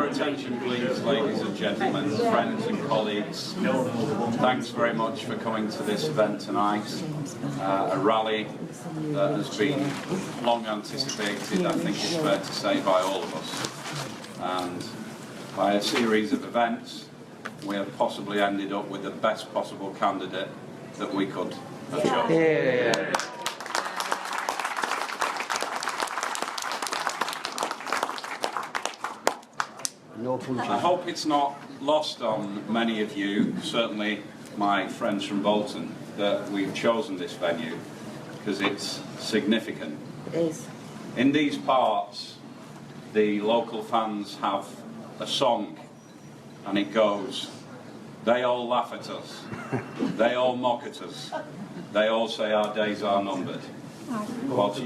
your attention, please, ladies and gentlemen, friends and colleagues. Thanks very much for coming to this event tonight. A rally that has been long anticipated, I think it's fair to say, by all of us. And by a series of events, we have possibly ended up with the best possible candidate that we could have chosen. Yeah. I hope it's not lost on many of you, certainly my friends from Bolton, that we've chosen this venue because it's significant. It is. In these parts, the local fans have a song, and it goes, "They all laugh at us, they all mock at us, they all say our days are numbered." Well, to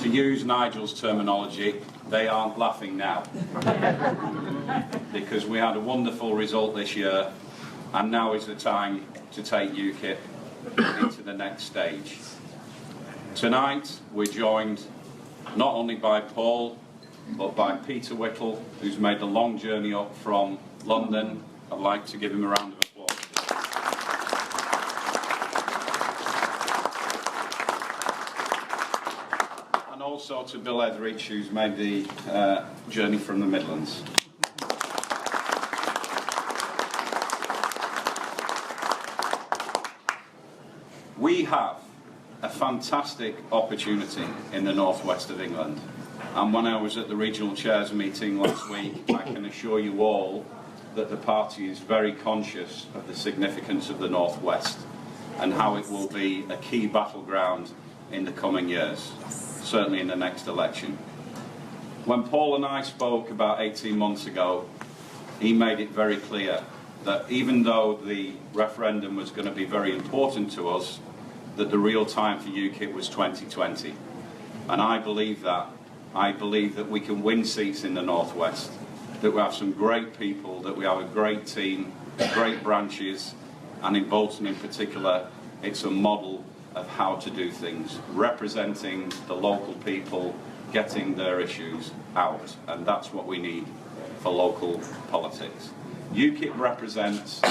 use Nigel's terminology, they aren't laughing now. Because we had a wonderful result this year, and now is the time to take UKIP into the next stage. Tonight we're joined not only by Paul, but by Peter Whittle, who's made the long journey up from London. I'd like to give him a round of applause. And also to Bill Etheridge, who's made the journey from the Midlands. We have a fantastic opportunity in the northwest of England, and when I was at the regional chairs meeting last week, I can assure you all that the party is very conscious of the significance of the northwest and how it will be a key battleground in the coming years, certainly in the next election. When Paul and I spoke about 18 months ago, he made it very clear that even though the referendum was going to be very important to us, that the real time for UKIP was 2020. And I believe that. I believe that we can win seats in the northwest, that we have some great people, that we have a great team, great branches, and in Bolton in particular, it's a model of how to do things, representing the local people, getting their issues out, and that's what we need for local politics. UKIP represents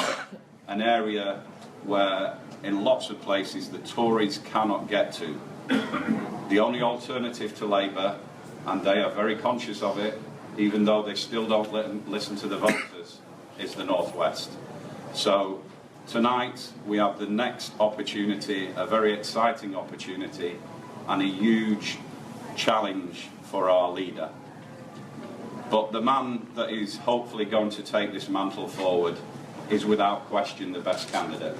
an area where in lots of places the Tories cannot get to. The only alternative to Labour, and they are very conscious of it, even though they still don't listen to the voters, is the northwest. So tonight we have the next opportunity, a very exciting opportunity, and a huge challenge for our leader. But the man that is hopefully going to take this mantle forward is without question the best candidate.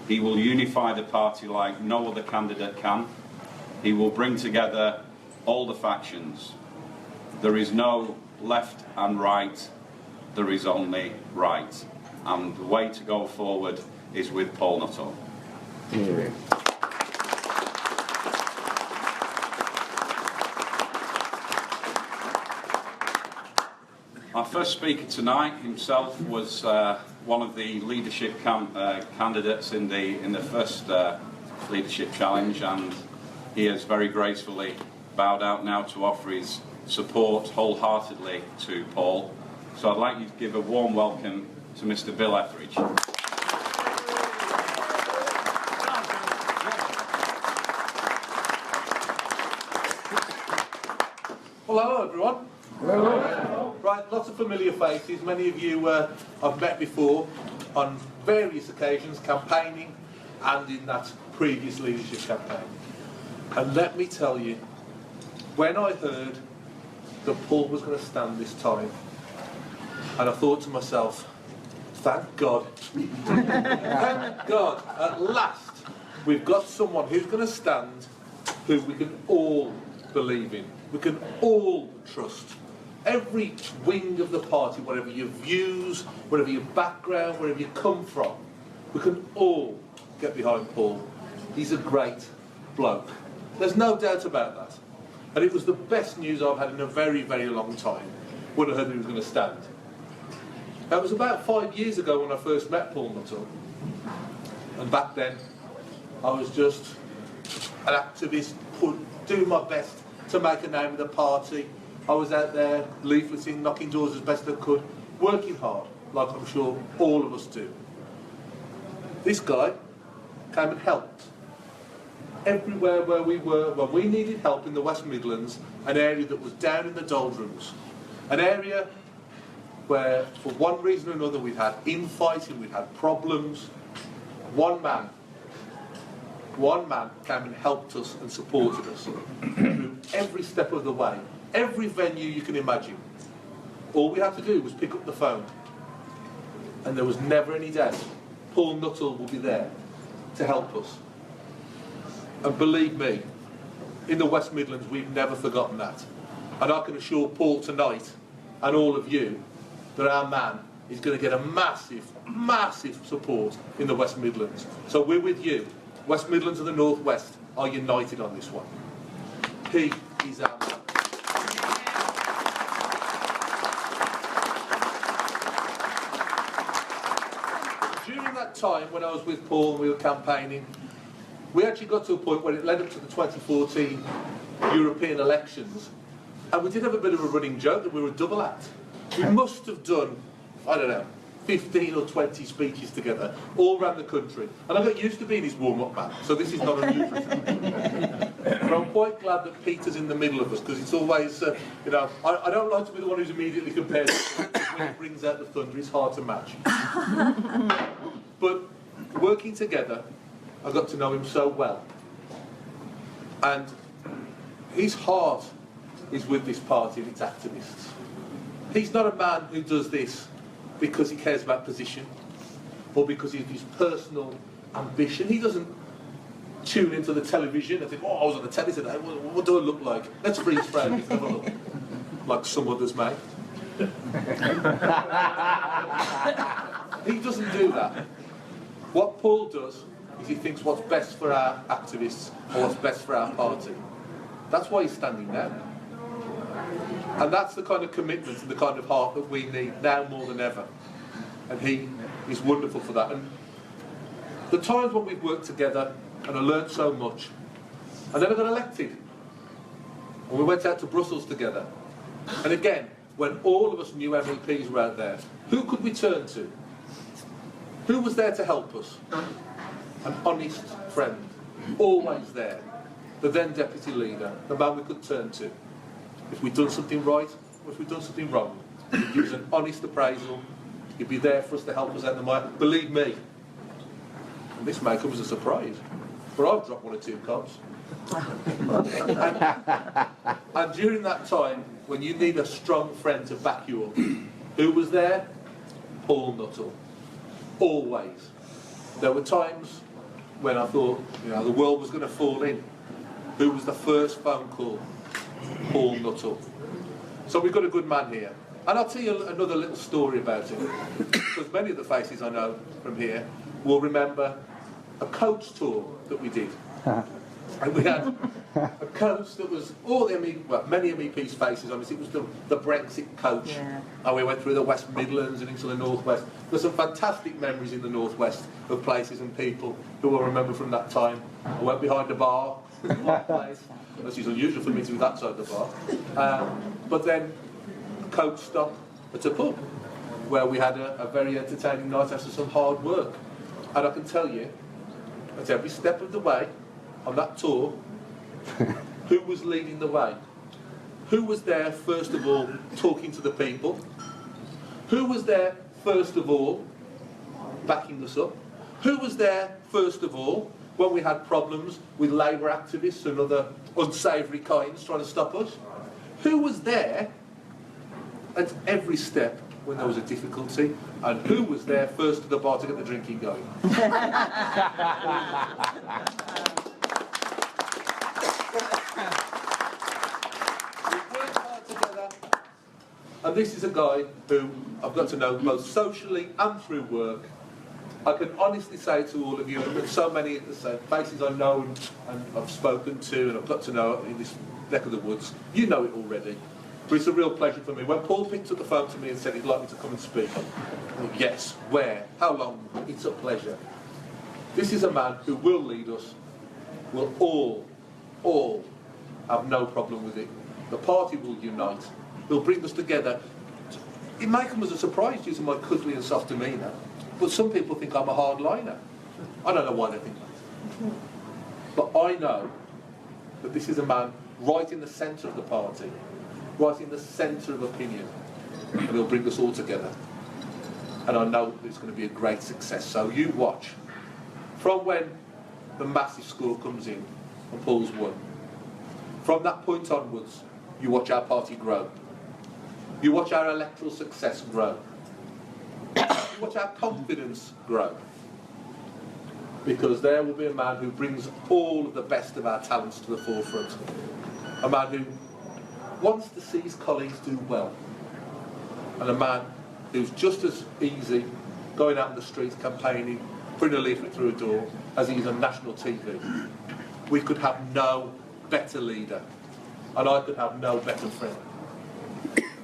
He will unify the party like no other candidate can. He will bring together all the factions. There is no left and right, there is only right. And the way to go forward is with Paul Nuttall. Yeah. Our first speaker tonight himself was one of the leadership candidates in the first leadership challenge, and he has very gracefully bowed out now to offer his support wholeheartedly to Paul. So I'd like you to give a warm welcome to Mr. Bill Etheridge. Well, hello everyone. Hello. Right, lots of familiar faces. Many of you I've met before on various occasions, campaigning and in that previous leadership campaign. And let me tell you, when I heard that Paul was going to stand this time, and I thought to myself, thank God. Thank God, at last we've got someone who's going to stand, who we can all believe in, we can all trust. Every wing of the party, whatever your views, whatever your background, wherever you come from, we can all get behind Paul. He's a great bloke. There's no doubt about that. And it was the best news I've had in a very, very long time when I heard he was going to stand. That was about 5 years ago when I first met Paul Nuttall. And back then, I was just an activist, doing my best to make a name of the party. I was out there leafleting, knocking doors as best I could, working hard, like I'm sure all of us do. This guy came and helped. Everywhere where we were, when we needed help in the West Midlands, an area that was down in the doldrums, an area where, for one reason or another, we'd had infighting, we'd had problems, one man came and helped us and supported us through every step of the way, every venue you can imagine. All we had to do was pick up the phone, and there was never any doubt Paul Nuttall will be there to help us. And believe me, in the West Midlands we've never forgotten that. And I can assure Paul tonight, and all of you, that our man is going to get a massive, massive support in the West Midlands. So we're with you. West Midlands and the North West are united on this one. He is our man. During that time when I was with Paul and we were campaigning, we actually got to a point where it led up to the 2014 European elections, and we did have a bit of a running joke that we were a double act. We must have done, I don't know, 15 or 20 speeches together, all around the country. And I got used to being his warm-up man, so this is not unusual. But I'm quite glad that Peter's in the middle of us, because it's always, you know, I don't like to be the one who's immediately compared to him, because when he brings out the thunder, it's hard to match. But working together, I got to know him so well. And his heart is with this party and its activists. He's not a man who does this because he cares about position or because of his personal ambition. He doesn't tune into the television and think, oh, I was on the telly today, what do I look like? Let's freeze frame it and have a look. Like some others may. He doesn't do that. What Paul does is he thinks what's best for our activists or what's best for our party. That's why he's standing now. And that's the kind of commitment and the kind of heart that we need now more than ever. And he is wonderful for that. And the times when we've worked together and I learned so much, and then I got elected. And we went out to Brussels together. And again, when all of us new MEPs were out there, who could we turn to? Who was there to help us? An honest friend, always there. The then deputy leader, the man we could turn to. If we'd done something right, or if we'd done something wrong, he'd give us an honest appraisal. He'd be there for us to help us out in the mire. Believe me, and this may come as a surprise, but I've dropped one or two cobs. and during that time, when you need a strong friend to back you up, who was there? Paul Nuttall. Always. There were times when I thought, you know, the world was going to fall in. Who was the first phone call? Paul Nuttall. So we've got a good man here. And I'll tell you another little story about him. Because many of the faces I know from here will remember a coach tour that we did. And we had a coach that was all the many MEPs' faces on it. It was the Brexit coach. Yeah. And we went through the West Midlands and into the North West. There's some fantastic memories in the North West of places and people who will remember from that time. I went behind the bar in one place. This is unusual for me to be that side of the bar. But then a coach stop at a pub where we had a very entertaining night after some hard work. And I can tell you, at every step of the way, on that tour, who was leading the way? Who was there, first of all, talking to the people? Who was there, first of all, backing us up? Who was there, first of all, when we had problems with Labour activists and other unsavoury kinds trying to stop us? Who was there at every step when there was a difficulty? And who was there first to the bar to get the drinking going? And this is a guy who I've got to know both socially and through work. I can honestly say to all of you, and there's so many faces I know and I've spoken to and I've got to know in this neck of the woods, you know it already. But it's a real pleasure for me. When Paul picked up the phone to me and said he'd like me to come and speak, I thought, yes, where, how long, it's a pleasure. This is a man who will lead us, will all have no problem with it. The party will unite. will bring us together. It may come as a surprise due to my cuddly and soft demeanour, but some people think I'm a hardliner. I don't know why they think that. But I know that this is a man right in the centre of the party, right in the centre of opinion, and he'll bring us all together. And I know it's going to be a great success. So you watch. From when the massive score comes in and Paul's won, from that point onwards, you watch our party grow. You watch our electoral success grow. You watch our confidence grow. Because there will be a man who brings all of the best of our talents to the forefront. A man who wants to see his colleagues do well. And a man who's just as easy going out in the streets campaigning, putting a leaflet through a door, as he is on national TV. We could have no better leader. And I could have no better friend.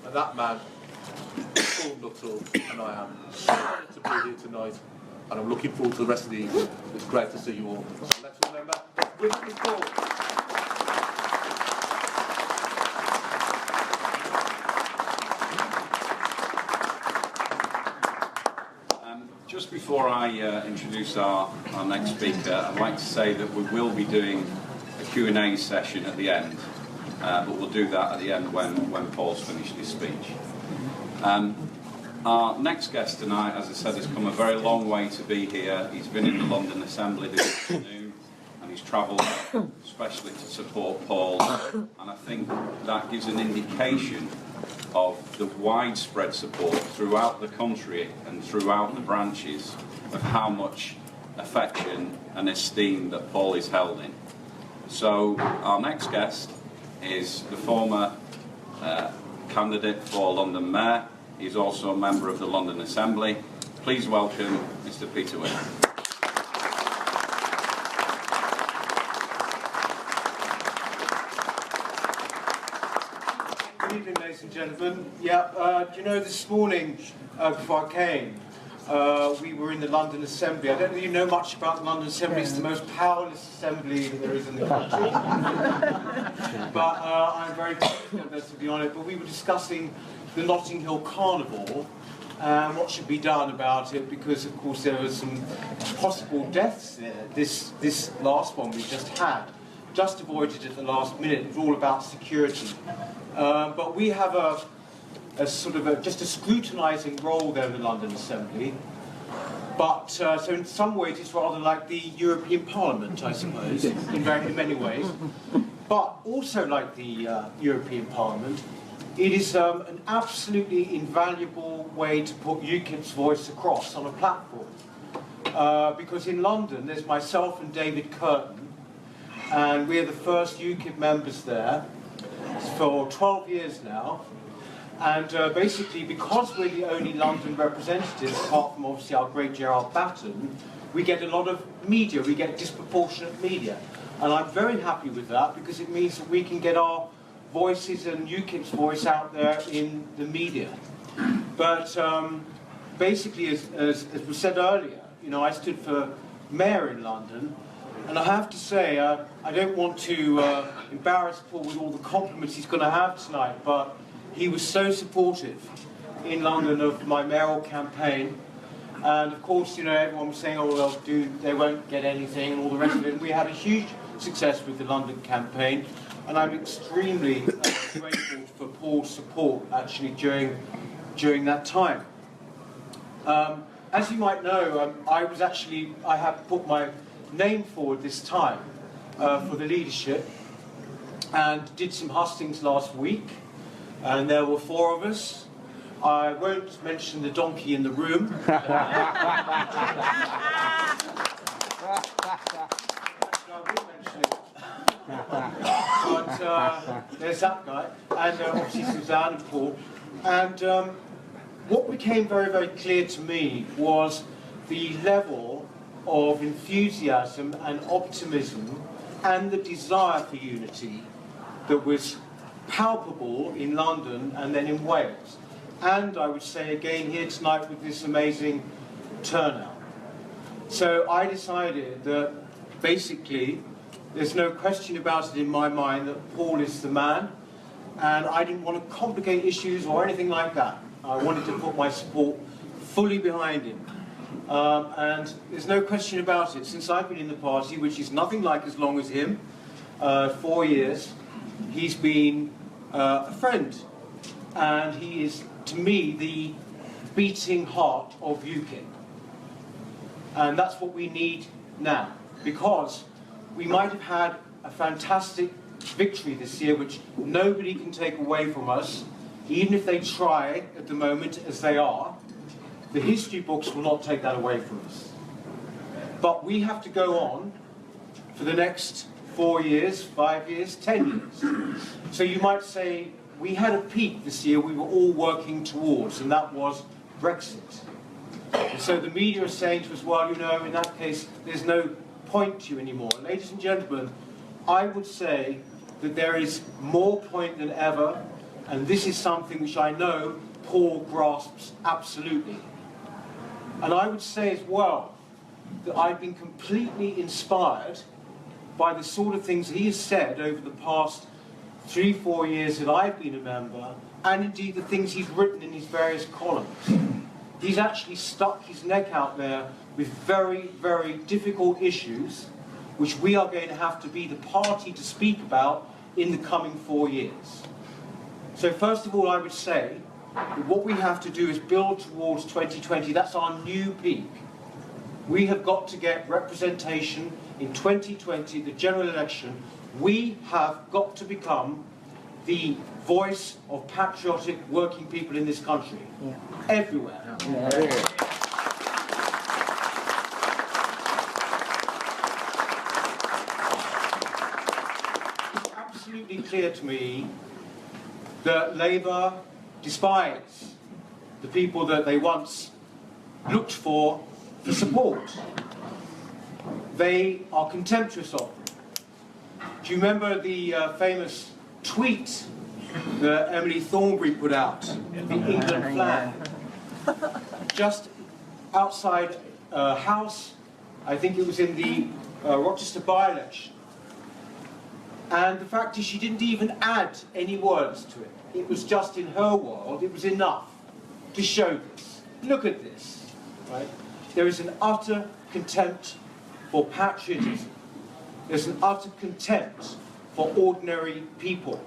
And that man is Paul Nuttall, and I am honoured to be here tonight. And I'm looking forward to the rest of the evening. It's great to see you all. So let's remember, Whittle is Paul. Just before I introduce our next speaker, I'd like to say that we will be doing a Q&A session at the end, but we'll do that at the end when Paul's finished his speech. Our next guest tonight, as I said, has come a very long way to be here. He's been in the London Assembly this afternoon, and he's travelled especially to support Paul, and I think that gives an indication of the widespread support throughout the country and throughout the branches of how much affection and esteem that Paul is held in. So our next guest is the former candidate for London Mayor. He's also a member of the London Assembly. Please welcome Mr. Peter Whittle. Good evening, ladies and gentlemen. Do you know, this morning, before I came, we were in the London Assembly. I don't really know much about the London Assembly. It's the most powerless assembly that there is in the country. But I'm very confident to be on it. But we were discussing the Notting Hill Carnival and what should be done about it, because of course there were some possible deaths there. This last one we just had, just avoided at the last minute. It was all about security. But we have a sort of just a scrutinising role there in the London Assembly. But so in some ways it's rather like the European Parliament, I suppose, in many ways. But also like the European Parliament, it is an absolutely invaluable way to put UKIP's voice across on a platform. Because in London there's myself and David Curtin, and we're the first UKIP members there for 12 years now. And basically, because we're the only London representatives, apart from obviously our great Gerard Batten, we get a lot of media, we get disproportionate media. And I'm very happy with that, because it means that we can get our voices and UKIP's voice out there in the media. But basically, as was said earlier, you know, I stood for mayor in London, and I have to say, I don't want to embarrass Paul with all the compliments he's going to have tonight, but he was so supportive in London of my mayoral campaign. And of course, you know, everyone was saying, oh, they won't get anything and all the rest of it. And we had a huge success with the London campaign. And I'm extremely grateful for Paul's support, actually, during that time. As you might know, I have put my name forward this time for the leadership, and did some hustings last week, and there were 4 of us. I won't mention the donkey in the room. But there's that guy, and obviously Suzanne and Paul. And what became very, very clear to me was the level of enthusiasm and optimism and the desire for unity that was palpable in London and then in Wales. And I would say again here tonight with this amazing turnout. So I decided that basically there's no question about it in my mind that Paul is the man, and I didn't want to complicate issues or anything like that. I wanted to put my support fully behind him. And there's no question about it. Since I've been in the party, which is nothing like as long as him, 4 years, he's been a friend. And he is, to me, the beating heart of UKIP. And that's what we need now. Because we might have had a fantastic victory this year, which nobody can take away from us, even if they try at the moment as they are. The history books will not take that away from us. But we have to go on for the next 4 years, 5 years, 10 years. So you might say, we had a peak this year we were all working towards, and that was Brexit. And so the media is saying to us, well, you know, in that case, there's no point to you anymore. Ladies and gentlemen, I would say that there is more point than ever, and this is something which I know Paul grasps absolutely. And I would say as well that I've been completely inspired by the sort of things he has said over the past 3-4 years that I've been a member, and indeed the things he's written in his various columns. He's actually stuck his neck out there with very, very difficult issues, which we are going to have to be the party to speak about in the coming 4 years. So first of all, I would say that what we have to do is build towards 2020. That's our new peak. We have got to get representation in 2020, the general election. We have got to become the voice of patriotic working people in this country, everywhere. It's absolutely clear to me that Labour despise the people that they once looked for support. They are contemptuous of them. Do you remember the famous tweet that Emily Thornberry put out, the England flag? Just outside a house, I think it was in the Rochester by-election. And the fact is she didn't even add any words to it. It was just in her world, it was enough to show this. Look at this, right? There is an utter contempt for patriotism. There's an utter contempt for ordinary people.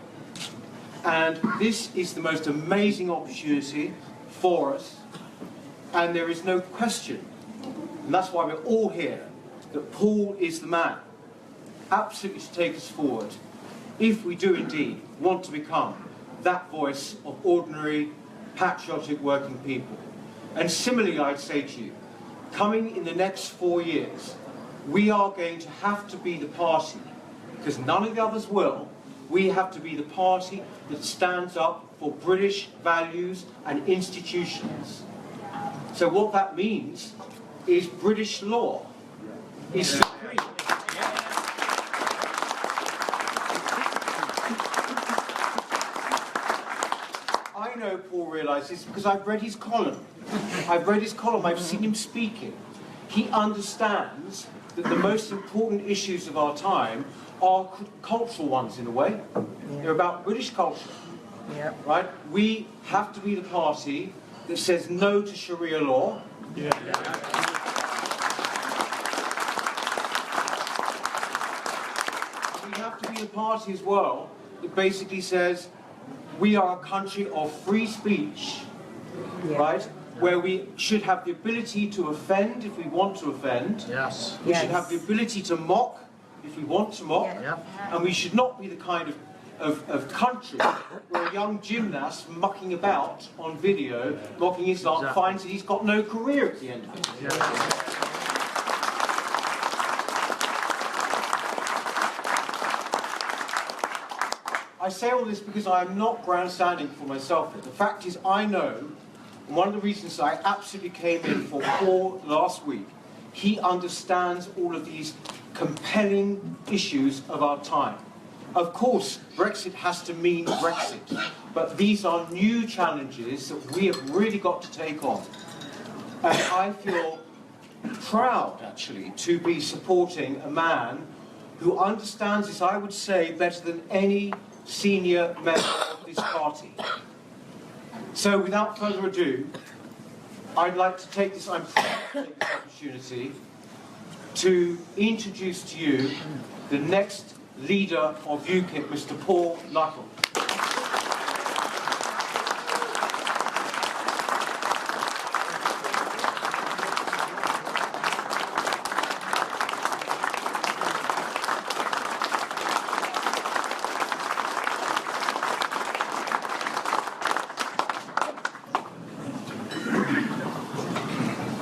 And this is the most amazing opportunity for us. And there is no question, and that's why we're all here, that Paul is the man, absolutely to take us forward, if we do indeed want to become that voice of ordinary, patriotic working people. And similarly, I'd say to you, coming in the next 4 years, we are going to have to be the party, because none of the others will. We have to be the party that stands up for British values and institutions. So what that means is British law is supreme. I know Paul realises because I've read his column. I've seen him speaking. He understands that the most important issues of our time are cultural ones in a way. They're about British culture. Right? We have to be the party that says no to Sharia law. We have to be the party as well that basically says we are a country of free speech, right? Where we should have the ability to offend if we want to offend. We should have the ability to mock if we want to mock. And we should not be the kind of country where a young gymnast mucking about on video, mocking Islam, finds that he's got no career at the end of it. I say all this because I am not grandstanding for myself. The fact is, I know, and one of the reasons I absolutely came in for Paul last week, he understands all of these compelling issues of our time. Of course, Brexit has to mean Brexit, but these are new challenges that we have really got to take on. And I feel proud, actually, to be supporting a man who understands this, I would say, better than any senior member of this party. So without further ado, I'd like to take this, I'm proud to take this opportunity to introduce to you the next leader of UKIP, Mr. Paul Nuttall.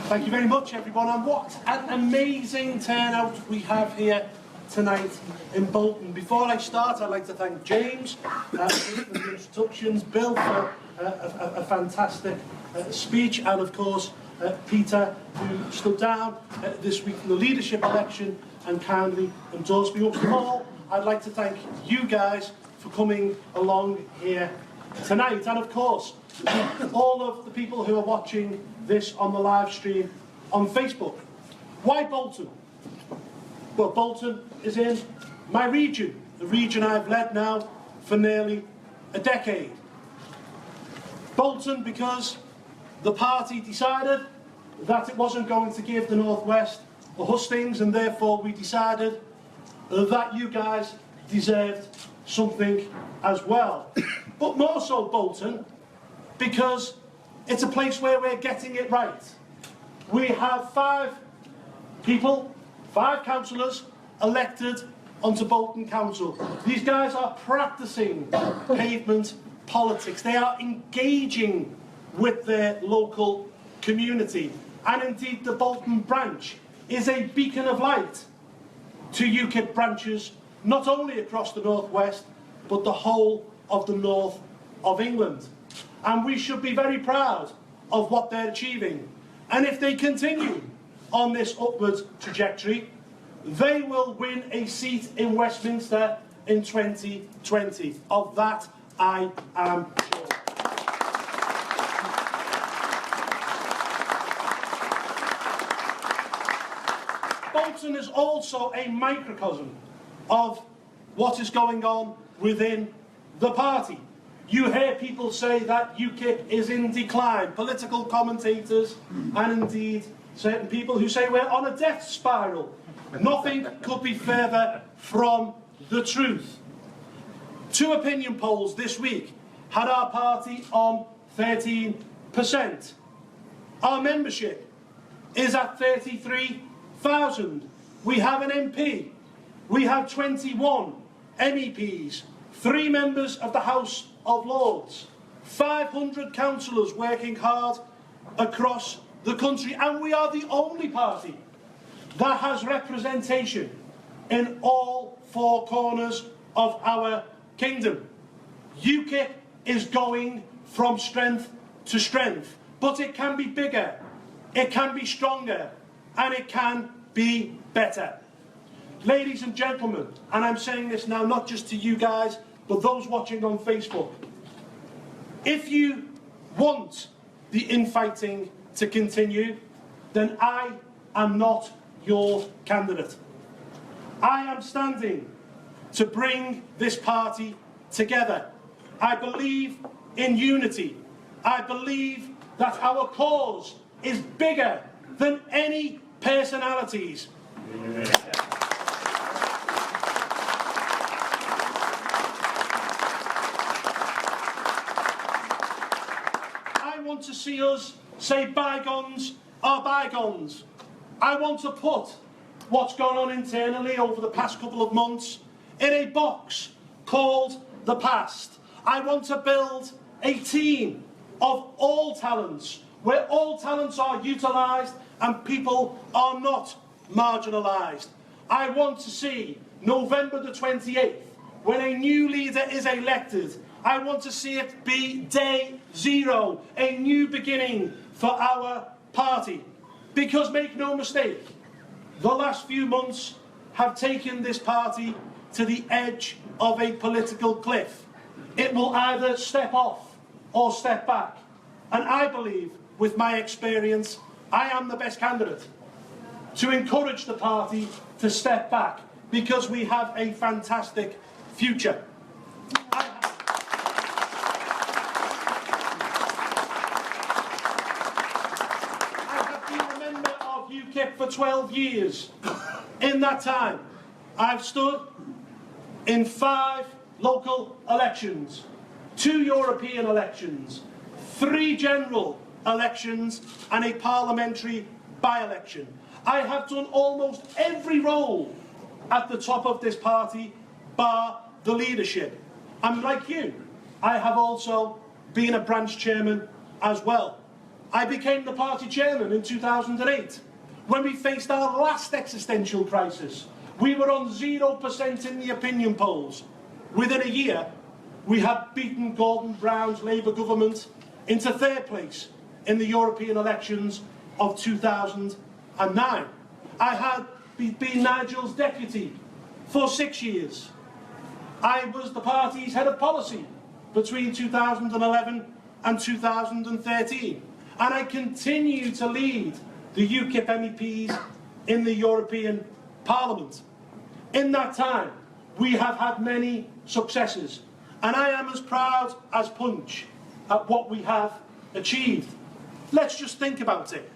Thank you very much, everyone, and what an amazing turnout we have here tonight in Bolton. Before I start, I'd like to thank James for the introductions, Bill for a fantastic speech, and of course Peter, who stood down this week in the leadership election and kindly endorsed me. Most of all, I'd like to thank you guys for coming along here tonight, and of course all of the people who are watching this on the live stream on Facebook. Why Bolton? Well, Bolton is in my region, the region I've led now for nearly a decade. Bolton because the party decided that it wasn't going to give the North West a hustings, and therefore we decided that you guys deserved something as well. But more so Bolton because it's a place where we're getting it right. We have 5 people, 5 councillors elected onto Bolton Council. These guys are practising pavement politics. They are engaging with their local community. And indeed the Bolton branch is a beacon of light to UKIP branches, not only across the North West, but the whole of the north of England. And we should be very proud of what they're achieving. And if they continue on this upward trajectory, they will win a seat in Westminster in 2020. Of that, I am sure. Bolton is also a microcosm of what is going on within the party. You hear people say that UKIP is in decline, political commentators and indeed certain people who say we're on a death spiral. Nothing could be further from the truth. 2 opinion polls this week had our party on 13%. Our membership is at 33,000. We have an MP. We have 21 MEPs, 3 members of the House of Lords, 500 councillors working hard across the country, and we are the only party that has representation in all 4 corners of our kingdom. UKIP is going from strength to strength, but it can be bigger, it can be stronger, and it can be better. Ladies and gentlemen, and I'm saying this now not just to you guys, but those watching on Facebook, if you want the infighting to continue, then I am not your candidate. I am standing to bring this party together. I believe in unity. I believe that our cause is bigger than any personalities. I want to see us say bygones are bygones. I want to put what's gone on internally over the past couple of months in a box called the past. I want to build a team of all talents, where all talents are utilised and people are not marginalised. I want to see November the 28th, when a new leader is elected, I want to see it be day 0, a new beginning for our party. Because make no mistake, the last few months have taken this party to the edge of a political cliff. It will either step off or step back. And I believe, with my experience, I am the best candidate to encourage the party to step back, because we have a fantastic future. for 12 years. In that time, I've stood in 5 local elections, 2 European elections, 3 general elections, and a parliamentary by-election. I have done almost every role at the top of this party, bar the leadership. And like you, I have also been a branch chairman as well. I became the party chairman in 2008, when we faced our last existential crisis. We were on 0% in the opinion polls. Within a year, we had beaten Gordon Brown's Labour government into 3rd place in the European elections of 2009. I had been Nigel's deputy for 6 years. I was the party's head of policy between 2011 and 2013. And I continue to lead the UKIP MEPs in the European Parliament. In that time, we have had many successes, and I am as proud as Punch at what we have achieved. Let's just think about it.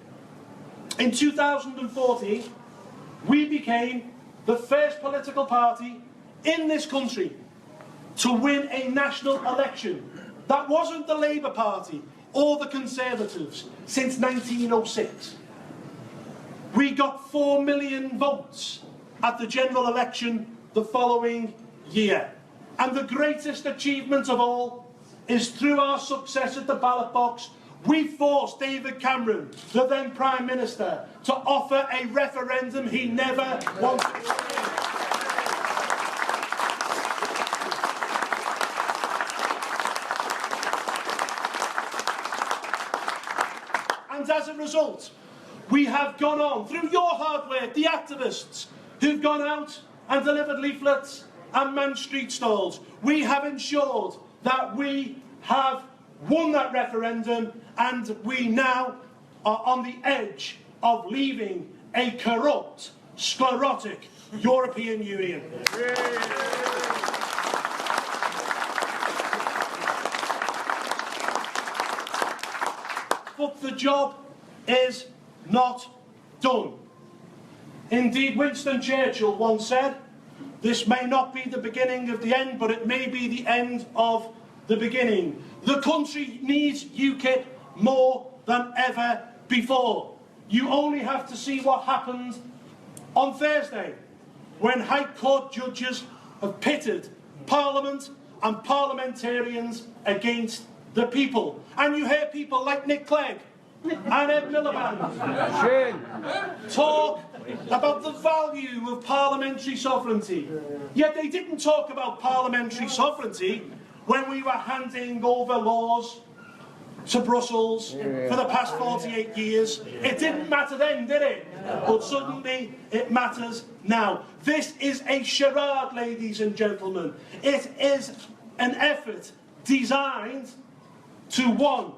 In 2014, we became the first political party in this country to win a national election that wasn't the Labour Party or the Conservatives since 1906. We got 4 million votes at the general election the following year. And the greatest achievement of all is through our success at the ballot box, we forced David Cameron, the then Prime Minister, to offer a referendum he never wanted. And as a result, we have gone on, through your hard work, the activists who've gone out and delivered leaflets and manned street stalls, we have ensured that we have won that referendum, and we now are on the edge of leaving a corrupt, sclerotic European Union. But the job is not done. Indeed, Winston Churchill once said, "This may not be the beginning of the end, but it may be the end of the beginning." The country needs UKIP more than ever before. You only have to see what happened on Thursday, when High Court judges have pitted Parliament and parliamentarians against the people. And you hear people like Nick Clegg and Ed Miliband talk about the value of parliamentary sovereignty. Yet they didn't talk about parliamentary sovereignty when we were handing over laws to Brussels for the past 48 years. It didn't matter then, did it? But suddenly it matters now. This is a charade, ladies and gentlemen. It is an effort designed to, one,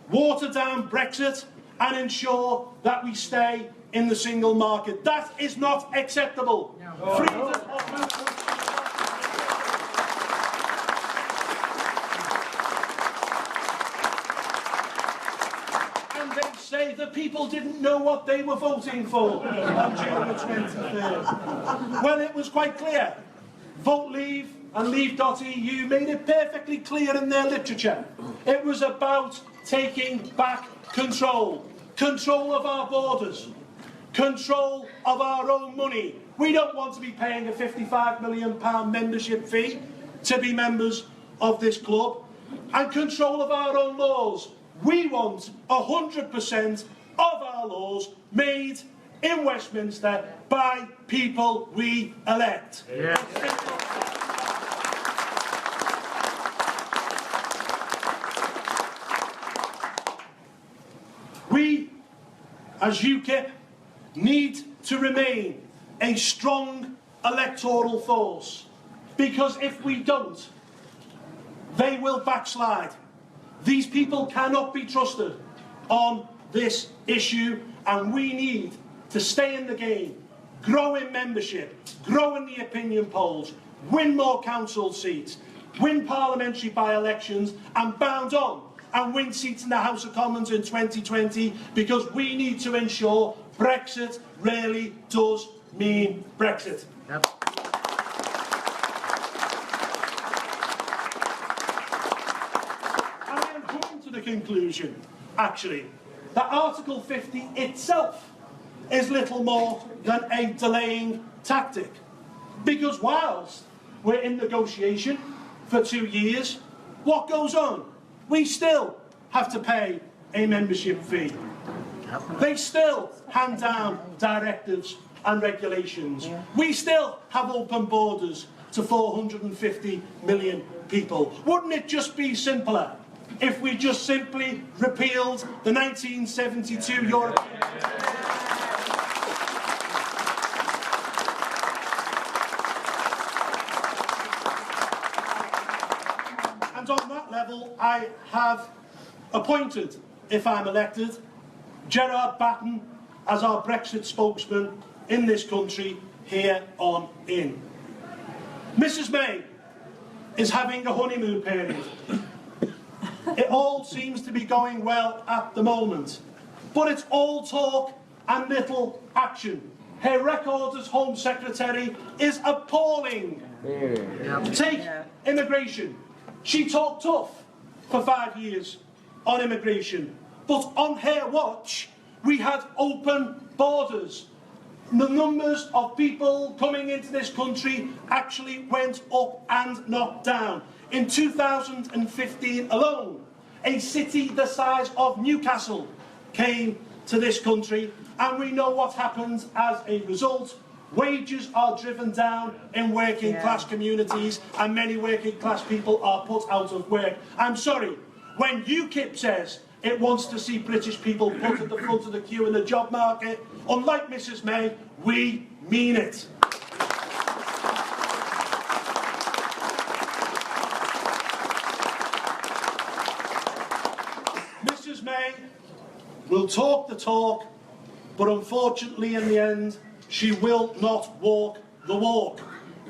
water down Brexit and ensure that we stay in the single market. That is not acceptable. Freedom of movement. And they say the people didn't know what they were voting for on June the 23rd. Well, it was quite clear. Vote Leave and Leave.eu made it perfectly clear in their literature. It was about taking back control. Control of our borders. Control of our own money. We don't want to be paying a £55 million membership fee to be members of this club. And control of our own laws. We want 100% of our laws made in Westminster by people we elect. Yeah. We, as UKIP, need to remain a strong electoral force, because if we don't, they will backslide. These people cannot be trusted on this issue, and we need to stay in the game, grow in membership, grow in the opinion polls, win more council seats, win parliamentary by-elections, and bound on and win seats in the House of Commons in 2020, because we need to ensure Brexit really does mean Brexit. Yep. And I am coming to the conclusion, actually, that Article 50 itself is little more than a delaying tactic. Because whilst we're in negotiation for 2 years, what goes on? We still have to pay a membership fee. They still hand down directives and regulations. We still have open borders to 450 million people. Wouldn't it just be simpler if we just simply repealed the 1972 European... And on that level, I have appointed, if I'm elected, Gerard Batten as our Brexit spokesman in this country here on in. Mrs May is having a honeymoon period. It all seems to be going well at the moment, but it's all talk and little action. Her record as Home Secretary is appalling. Take immigration. She talked tough for 5 years on immigration, but on her watch we had open borders. The numbers of people coming into this country actually went up and not down. In 2015 alone, a city the size of Newcastle came to this country, and we know what happens as a result. Wages are driven down in working class communities, and many working class people are put out of work. I'm sorry, when UKIP says it wants to see British people put at the front of the queue in the job market, unlike Mrs May, we mean it. Mrs May will talk the talk, but unfortunately in the end, she will not walk the walk.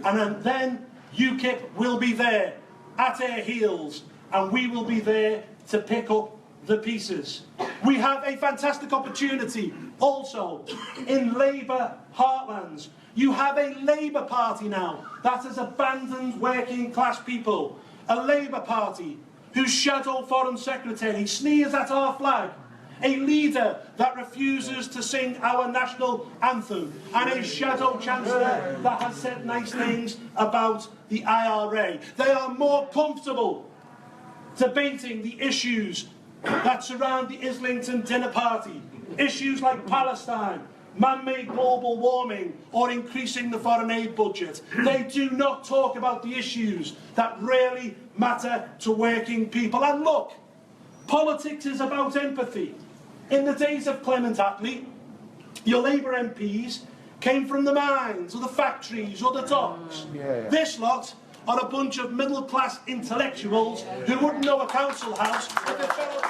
And then UKIP will be there at her heels, and we will be there to pick up the pieces. We have a fantastic opportunity also in Labour heartlands. You have a Labour Party now that has abandoned working class people. A Labour Party whose shadow Foreign Secretary sneers at our flag. A leader that refuses to sing our national anthem, and a shadow chancellor that has said nice things about the IRA. They are more comfortable debating the issues that surround the Islington dinner party. Issues like Palestine, man-made global warming, or increasing the foreign aid budget. They do not talk about the issues that really matter to working people. And look, politics is about empathy. In the days of Clement Attlee, your Labour MPs came from the mines, or the factories, or the docks. This lot are a bunch of middle-class intellectuals who wouldn't know a council house if they fell.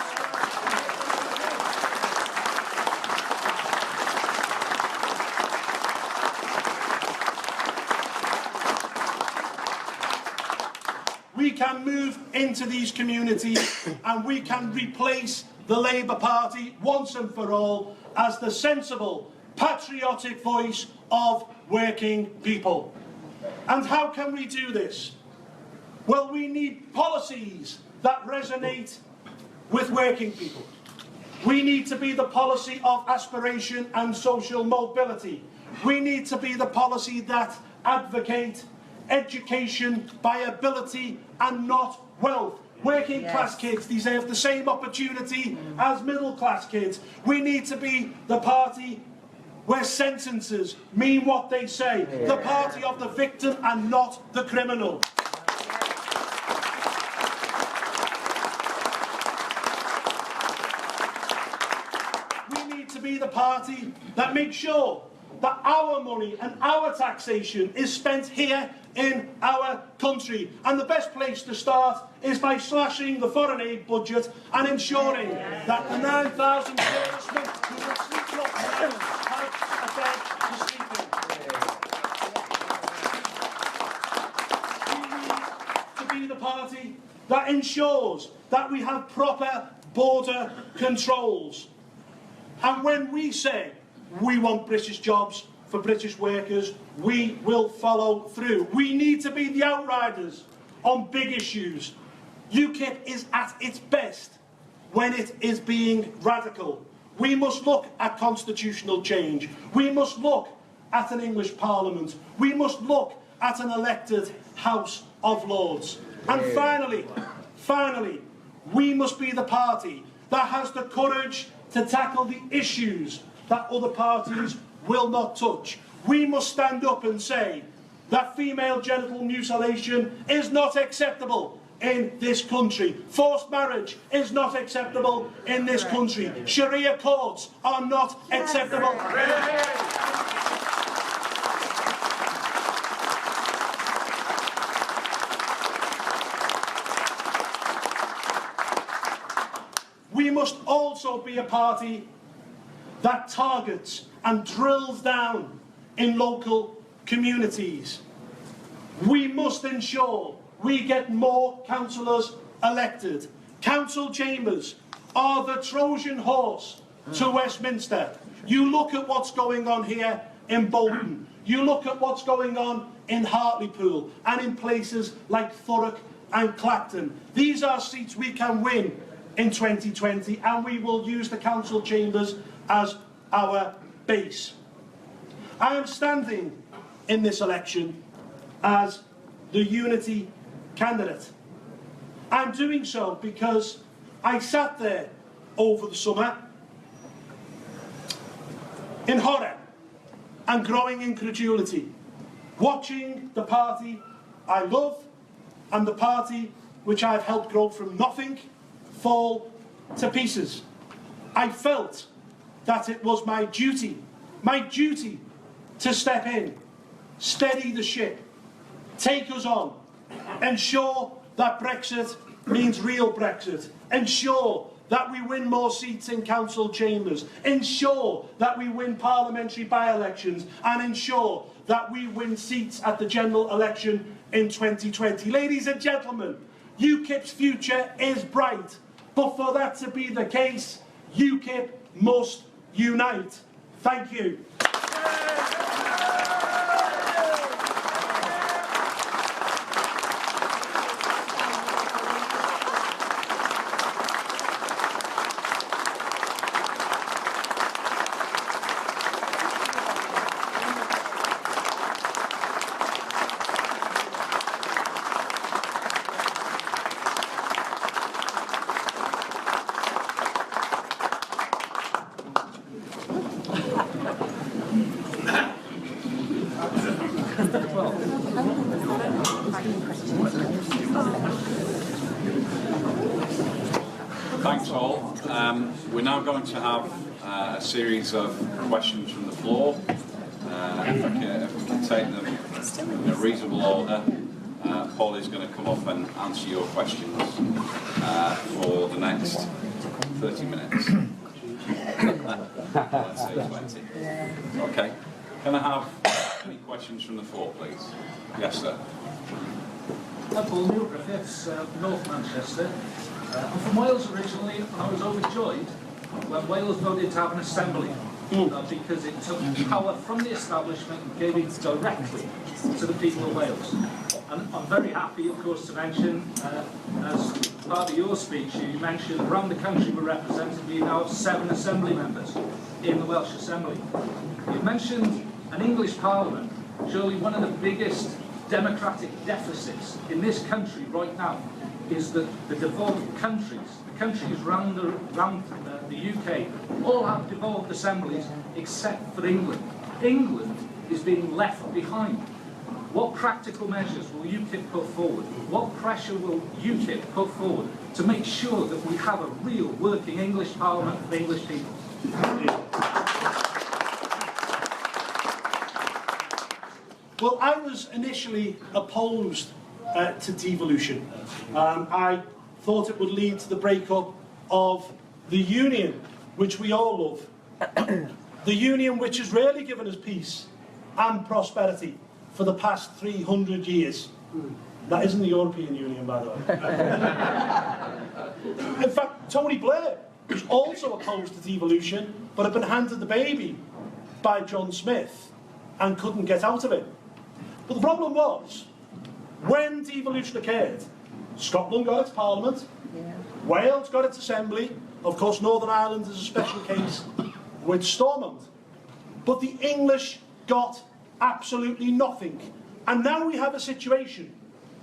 We can move into these communities and we can replace the Labour Party once and for all as the sensible, patriotic voice of working people. And how can we do this? Well, we need policies that resonate with working people. We need to be the policy of aspiration and social mobility. We need to be the policy that advocate education by ability and not wealth. Working class kids deserve the same opportunity as middle class kids. We need to be the party where sentences mean what they say. The party of the victim and not the criminal. We need to be the party that makes sure that our money and our taxation is spent here in our country. And the best place to start is by slashing the foreign aid budget and ensuring that the 9,000 servicemen who will sleep up tonight have a bed to sleep in. We need to be the party that ensures that we have proper border controls. And when we say we want British jobs for British workers. We will follow through. We need to be the outriders on big issues. UKIP is at its best when it is being radical. We must look at constitutional change. We must look at an English Parliament. We must look at an elected House of Lords. And finally, we must be the party that has the courage to tackle the issues that other parties will not touch. We must stand up and say that female genital mutilation is not acceptable in this country. Forced marriage is not acceptable in this country. Sharia courts are not acceptable. We must also be a party that targets and drills down in local communities. We must ensure we get more councillors elected. Council chambers are the Trojan horse to Westminster. You look at what's going on here in Bolton. You look at what's going on in Hartlepool and in places like Thurrock and Clacton. These are seats we can win in 2020, and we will use the council chambers as our base. I am standing in this election as the unity candidate. I'm doing so because I sat there over the summer in horror and growing incredulity, watching the party I love and the party which I've helped grow from nothing fall to pieces. I felt that it was my duty to step in, steady the ship, take us on, ensure that Brexit means real Brexit, ensure that we win more seats in council chambers, ensure that we win parliamentary by-elections, and ensure that we win seats at the general election in 2020. Ladies and gentlemen, UKIP's future is bright, but for that to be the case, UKIP must unite. Thank you. Thanks all. We're now going to have a series of questions from the floor. If we can take them in a reasonable order. Paul is going to come up and answer your questions for the next 30 minutes. Let's say 20. Okay. Can I have any questions from the floor, please? Yes, sir. Hi Paul, Neil Griffiths, North Manchester. I'm from Wales originally, and I was overjoyed when Wales voted to have an assembly because it took power from the establishment and gave it directly to the people of Wales. And I'm very happy, of course, to mention, as part of your speech, you mentioned around the country we're represented, we now have 7 assembly members in the Welsh Assembly. You mentioned an English Parliament. Surely one of the biggest democratic deficits in this country right now is that the devolved countries, the countries around the UK, all have devolved assemblies except for England. England is being left behind. What practical measures will UKIP put forward? What pressure will UKIP put forward to make sure that we have a real working English Parliament for the English people? Well, I was initially opposed to devolution. I thought it would lead to the breakup of the union, which we all love. The union which has really given us peace and prosperity for the past 300 years. That isn't the European Union, by the way. In fact, Tony Blair was also opposed to devolution, but had been handed the baby by John Smith and couldn't get out of it. But the problem was, when devolution occurred, Scotland got its parliament, Wales got its assembly, of course Northern Ireland is a special case with Stormont. But the English got absolutely nothing. And now we have a situation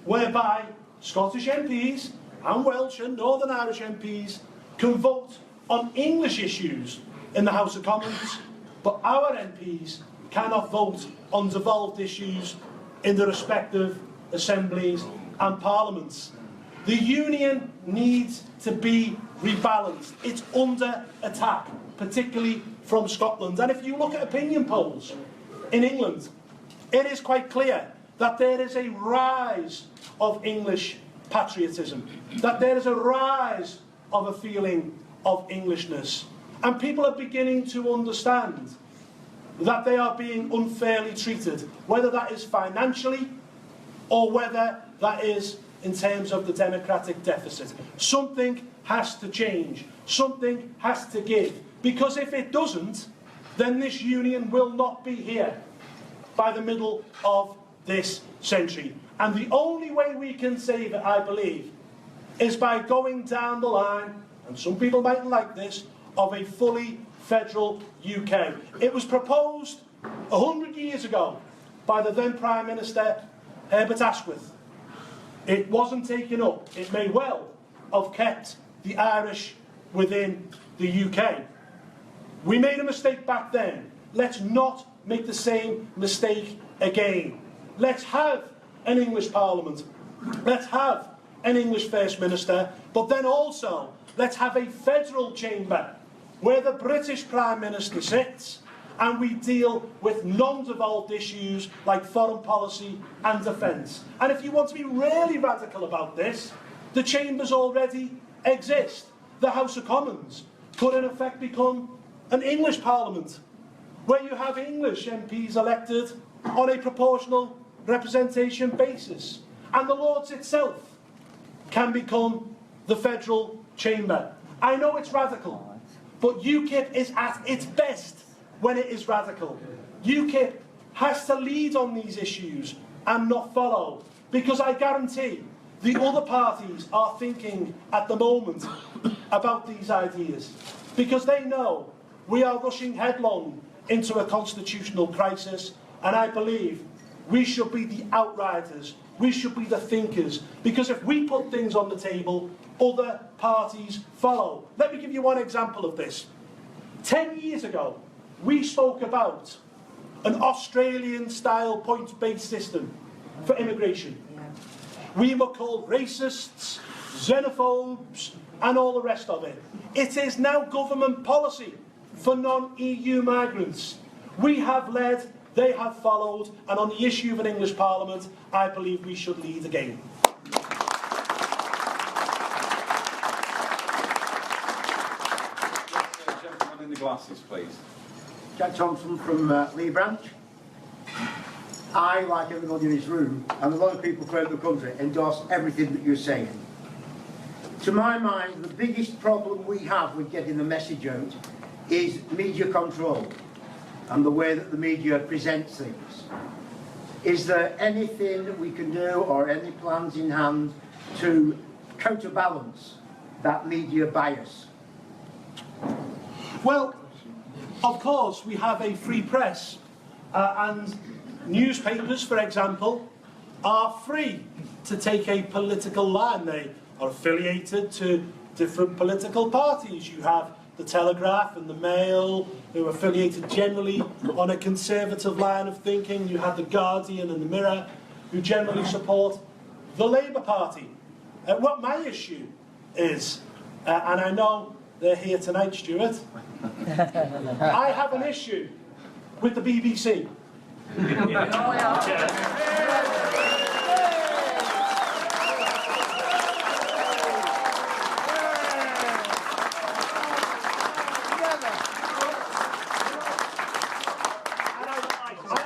whereby Scottish MPs and Welsh and Northern Irish MPs can vote on English issues in the House of Commons, but our MPs cannot vote on devolved issues in the respective assemblies and parliaments. The union needs to be rebalanced. It's under attack, particularly from Scotland. And if you look at opinion polls in England, it is quite clear that there is a rise of English patriotism, that there is a rise of a feeling of Englishness. And people are beginning to understand that they are being unfairly treated, whether that is financially or whether that is in terms of the democratic deficit. Something has to change. Something has to give. Because if it doesn't, then this union will not be here by the middle of this century. And the only way we can save it, I believe, is by going down the line, and some people mightn't like this, of a fully federal UK. It was proposed 100 years ago by the then Prime Minister, Herbert Asquith. It wasn't taken up. It may well have kept the Irish within the UK. We made a mistake back then. Let's not make the same mistake again. Let's have an English Parliament. Let's have an English First Minister. But then also, let's have a federal chamber where the British Prime Minister sits and we deal with non-devolved issues like foreign policy and defence. And if you want to be really radical about this, the chambers already exist. The House of Commons could in effect become an English Parliament, where you have English MPs elected on a proportional representation basis. And the Lords itself can become the federal chamber. I know it's radical, but UKIP is at its best when it is radical. UKIP has to lead on these issues and not follow, because I guarantee the other parties are thinking at the moment about these ideas, because they know we are rushing headlong into a constitutional crisis, and I believe we should be the outriders, we should be the thinkers, because if we put things on the table, other parties follow. Let me give you one example of this. 10 years ago, we spoke about an Australian-style points-based system for immigration. We were called racists, xenophobes, and all the rest of it. It is now government policy for non-EU migrants. We have led, they have followed, and on the issue of an English Parliament, I believe we should lead again. Gentleman in the glasses, please. Jack Thompson from Lee Branch. I, like everybody in this room, and a lot of people throughout the country, endorse everything that you're saying. To my mind, the biggest problem we have with getting the message out is media control and the way that the media presents things. Is there anything that we can do, or any plans in hand, to counterbalance that media bias? Well, of course, we have a free press, and newspapers, for example, are free to take a political line. They are affiliated to different political parties. You have the Telegraph and the Mail, who are affiliated generally on a conservative line of thinking. You have the Guardian and the Mirror, who generally support the Labour Party. What my issue is, and I know they're here tonight, Stuart, I have an issue with the BBC.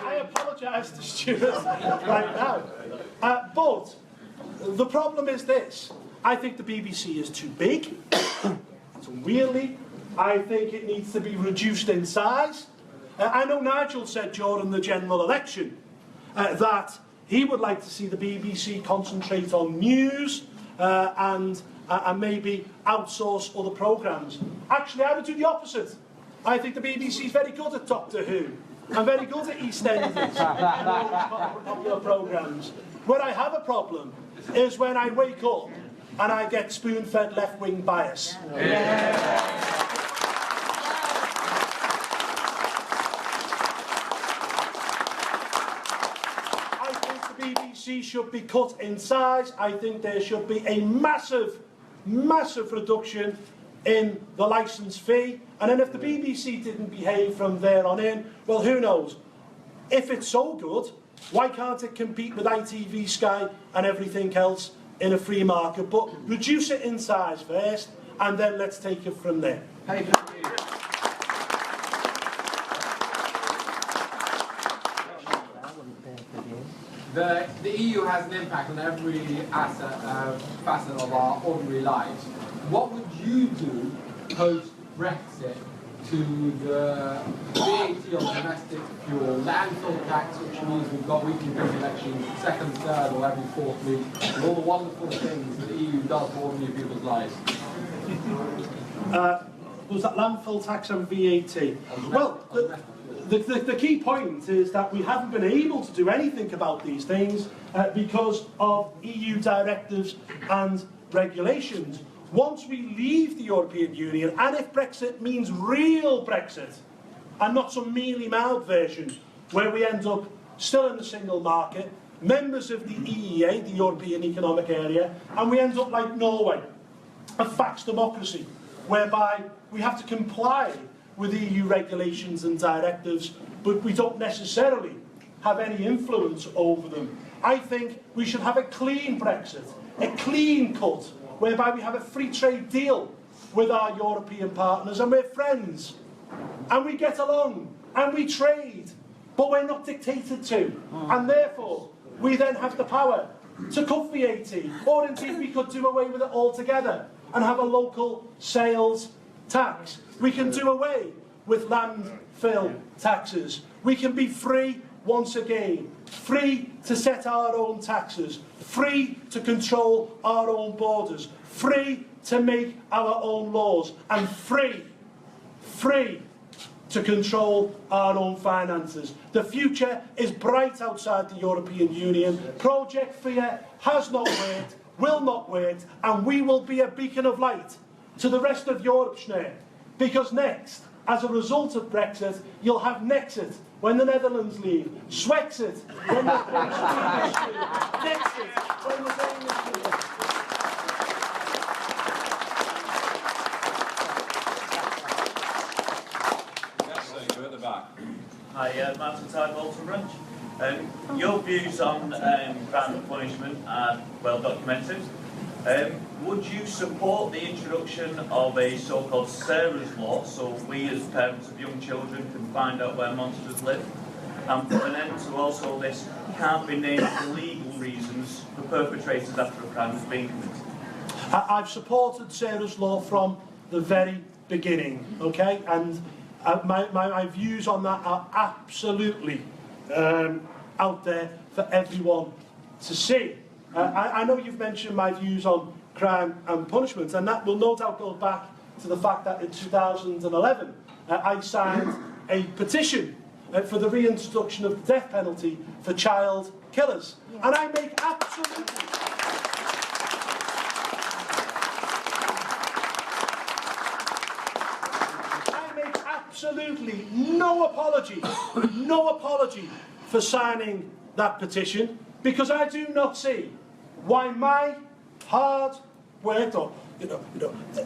I apologise to Stuart right now. But the problem is this. I think the BBC is too big. It's unwieldy. I think it needs to be reduced in size. I know Nigel said during the general election that he would like to see the BBC concentrate on news and maybe outsource other programmes. Actually, I would do the opposite. I think the BBC is very good at Doctor Who and very good at EastEnders and popular programmes. Where I have a problem is when I wake up and I get spoon-fed left-wing bias. I think the BBC should be cut in size. I think there should be a massive reduction in the licence fee. And then if the BBC didn't behave from there on in, well, who knows? If it's so good, why can't it compete with ITV, Sky and everything else in a free market? But reduce it in size first, and then let's take it from there. Hey, the EU has an impact on every facet of our ordinary lives. What would you do post-Brexit to the VAT on domestic fuel, landfill tax, which means we've got weekly big elections, second, third, or every fourth week, and all the wonderful things that the EU does for ordinary people's lives? Was that landfill tax and VAT? Well, the key point is that we haven't been able to do anything about these things because of EU directives and regulations. Once we leave the European Union, and if Brexit means real Brexit, and not some mealy-mouthed version, where we end up still in the single market, members of the EEA, the European Economic Area, and we end up like Norway, a faxed democracy, whereby we have to comply with EU regulations and directives, but we don't necessarily have any influence over them. I think we should have a clean Brexit, a clean cut, whereby we have a free trade deal with our European partners and we're friends and we get along and we trade, but we're not dictated to. And therefore, we then have the power to cut VAT, or indeed we could do away with it altogether and have a local sales tax. We can do away with landfill taxes. We can be free once again, free to set our own taxes, free to control our own borders, free to make our own laws, and free to control our own finances. The future is bright outside the European Union. Project Fear has not worked, will not work, and we will be a beacon of light to the rest of Europe, Schnee. Because next, as a result of Brexit, you'll have Nexit when the Netherlands leave, Swexit when the French leave, Nexit when the Danish leave. Yes, sir, you're at the back. Hi, Martin Tide, Bolton branch. Your views on crime and punishment are well documented. Would you support the introduction of a so-called Sarah's Law, so we as parents of young children can find out where monsters live, and put an end to also this can't be named for legal reasons for perpetrators after a crime has been committed? I've supported Sarah's Law from the very beginning, okay? And my views on that are absolutely out there for everyone to see. I know you've mentioned my views on crime and punishment, and that will no doubt go back to the fact that in 2011 I signed a petition for the reintroduction of the death penalty for child killers. And I make absolutely no apology for signing that petition, because I do not see why my hard work or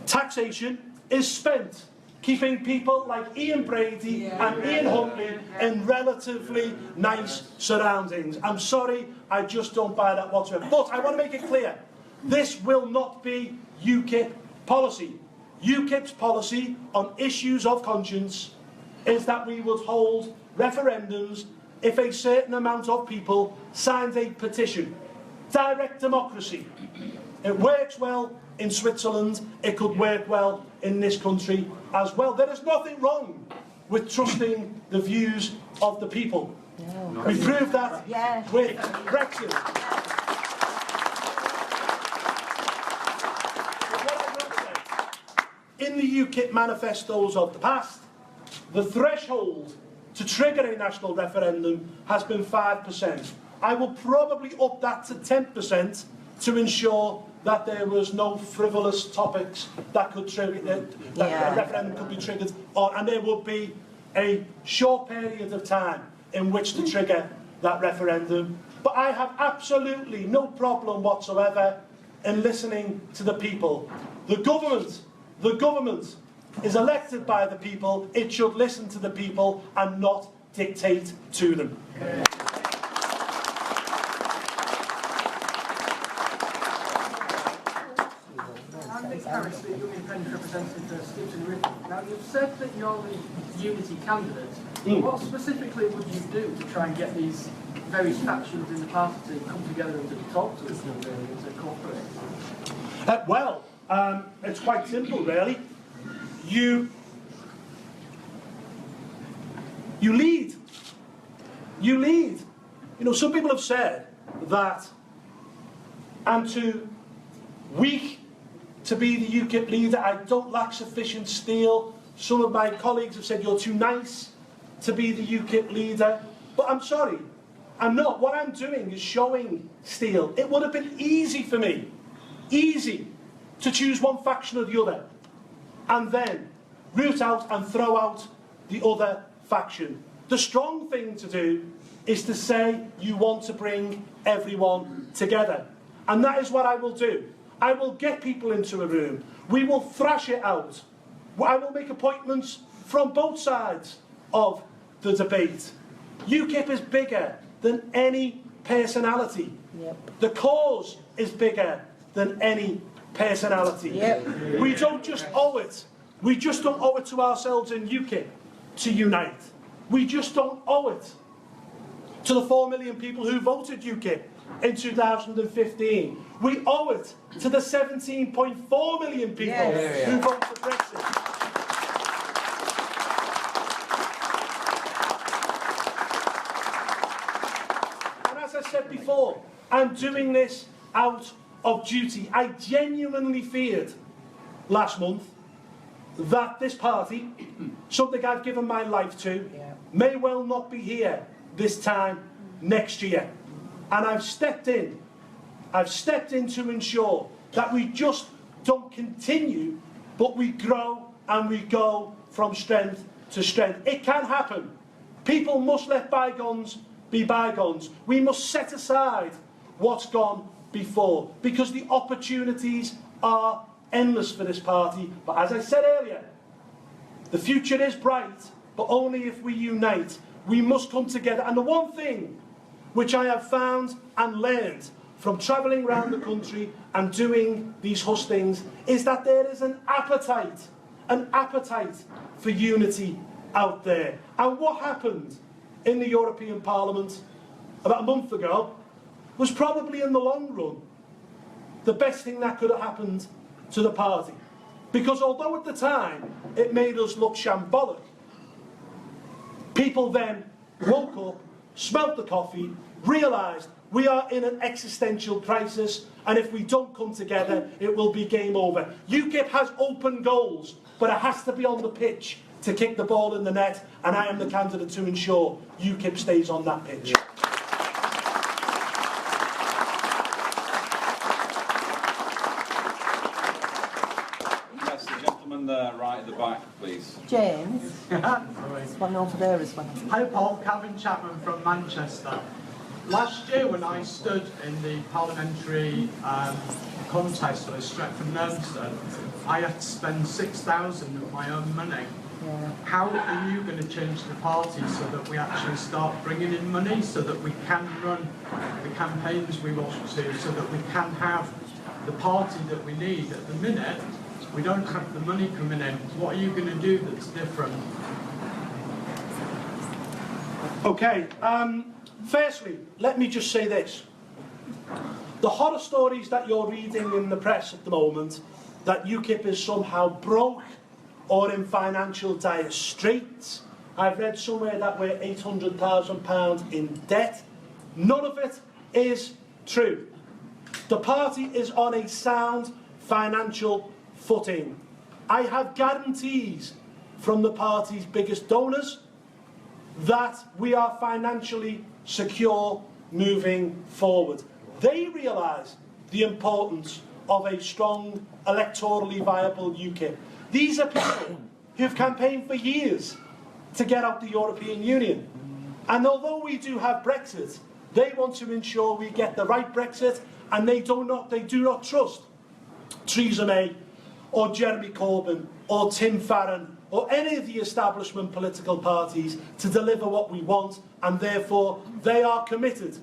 taxation is spent keeping people like Ian Brady and Ian Huntley in relatively nice surroundings. I'm sorry, I just don't buy that whatsoever. But I want to make it clear, this will not be UKIP policy. UKIP's policy on issues of conscience is that we would hold referendums if a certain amount of people signed a petition. Direct democracy. It works well in Switzerland, it could work well in this country as well. There is nothing wrong with trusting the views of the people. We proved that with Brexit. But what I will say, in the UKIP manifestos of the past, the threshold to trigger a national referendum has been 5%. I will probably up that to 10% to ensure that there was no frivolous topics that could trigger that a referendum could be triggered on, and there would be a short period of time in which to trigger that referendum. But I have absolutely no problem whatsoever in listening to the people. The government is elected by the people. It should listen to the people and not dictate to them. Harris, the Young Independent representative for Skipton and Whittle. Now, you've said that you're the unity candidate. What specifically would you do to try and get these various factions in the party to come together and to talk to us and to cooperate? Well, it's quite simple, really. You lead. You lead. You know, some people have said that I'm too weak to be the UKIP leader. I don't lack sufficient steel. Some of my colleagues have said you're too nice to be the UKIP leader. But I'm sorry, I'm not. What I'm doing is showing steel. It would have been easy for me, easy, to choose one faction or the other, and then root out and throw out the other faction. The strong thing to do is to say you want to bring everyone together. And that is what I will do. I will get people into a room. We will thrash it out. I will make appointments from both sides of the debate. UKIP is bigger than any personality. The cause is bigger than any personality. We don't just owe it. We just don't owe it to ourselves in UKIP to unite. We just don't owe it to the 4 million people who voted UKIP in 2015. We owe it to the 17.4 million people who voted for Brexit. And as I said before, I'm doing this out of duty. I genuinely feared last month that this party, something I've given my life to, may well not be here this time next year. And I've stepped in to ensure that we just don't continue, but we grow and we go from strength to strength. It can happen. People must let bygones be bygones. We must set aside what's gone before, because the opportunities are endless for this party. But as I said earlier, the future is bright, but only if we unite. We must come together. And the one thing which I have found and learned from travelling around the country and doing these hustings is that there is an appetite for unity out there. And what happened in the European Parliament about a month ago was probably in the long run the best thing that could have happened to the party. Because although at the time it made us look shambolic, people then woke up, smelt the coffee, realised we are in an existential crisis, and if we don't come together, it will be game over. UKIP has open goals, but it has to be on the pitch to kick the ball in the net, and I am the candidate to ensure UKIP stays on that pitch. Yes, the gentleman there, right at the back, please. James, there's one over there as well. Hi Paul, Calvin Chapman from Manchester. Last year when I stood in the parliamentary contest for Stretford and Urnston, I had to spend 6,000 of my own money. How are you going to change the party so that we actually start bringing in money, so that we can run the campaigns we want to, so that we can have the party that we need? At the minute, we don't have the money coming in. What are you going to do that's different? Okay, firstly, let me just say this. The horror stories that you're reading in the press at the moment, that UKIP is somehow broke or in financial dire straits I've read somewhere that we're £800,000 in debt. None of it is true. The party is on a sound financial footing. I have guarantees from the party's biggest donors that we are financially secure moving forward. They realise the importance of a strong, electorally viable UKIP. These are people who've campaigned for years to get out the European Union. And although we do have Brexit, they want to ensure we get the right Brexit, and they do not trust Theresa May or Jeremy Corbyn or Tim Farron or any of the establishment political parties to deliver what we want, and therefore they are committed